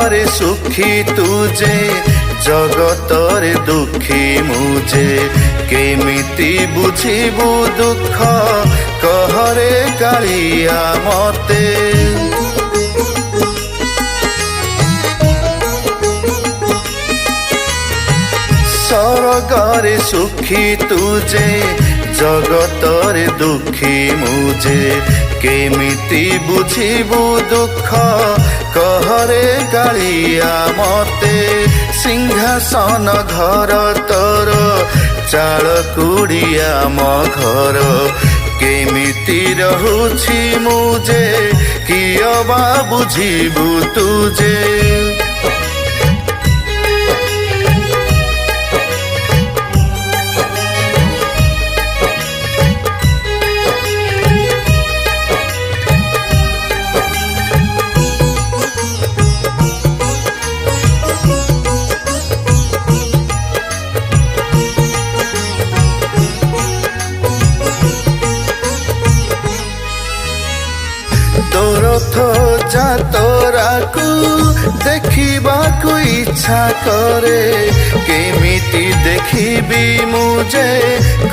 स्वर्गरे सुखी तुजे जगतरे दुखी मुझे केमिति बुझिबु दुख कहरे कालिया मते स्वर्गरे सुखी तुजे जगतरे दुखी मुझे केमिति बुझिबु दुख कहरे कालिया मते सिंहासन घर तोर चाल कुड़िया म घर केमिति रहुछि मुझे किय बा बुझिबु तुझे जा तोरा को देखिबा को इच्छा करे केमिति देखिबी मुझे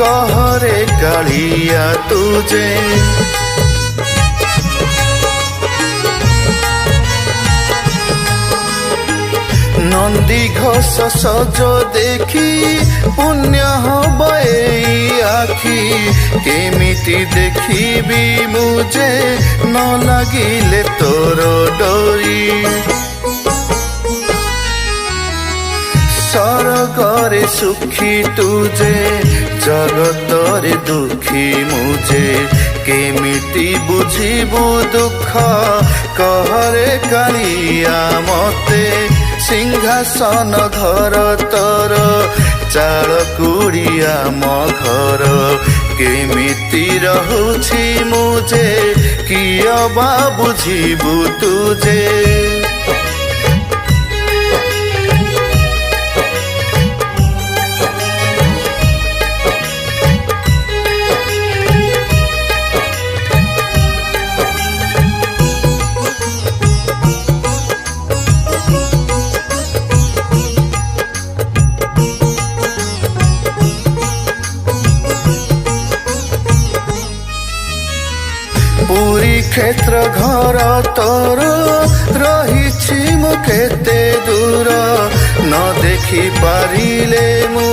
कहरे कालिया तुझे नंदी घोष सज देखी पुण्य हब एई आखि केमिति देखिबी मुझे न लागिले तोर डोरी स्वर्गरे सुखी तुझे जगतरे दुखी मुझे केमिति बुझिबु दुख कहरे कालिया मते सिंहासन घर तोर चाल कुड़िया म घर केमिति रहुछि मुझे किय बा बुझिबु तुझे पुरी क्षेत्र घर तोर रहिछि मु केते दूर न देखि पारिले मु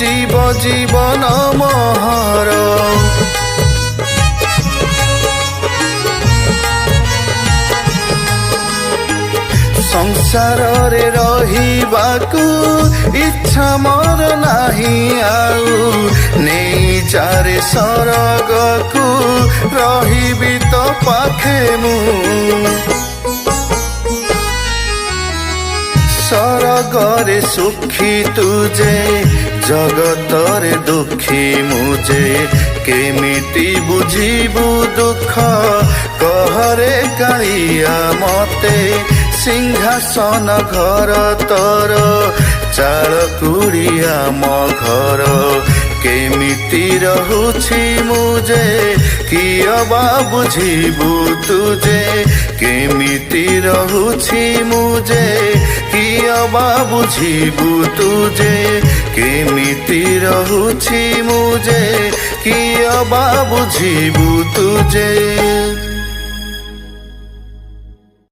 जीव जीवन महर संसार रे रहिबाकु इच्छा मोर नाही आउ नेई जारे स्वर्ग को रहिबी तो पाखे मु स्वर्गरे सुखी तुझे जगतरे दुखी मुझे केमिति बुझिबु दुख कहरे कालिया मते सिंहासन घर तोर चाल कुड़िया म घर केमिति रहुछि मुझे किय बा बुझिबु तुझे केमिति रहुछि मुझे किय बा बुझिबु तुझे केमिति रहुछि मुझे किय बा बुझिबु तुझे।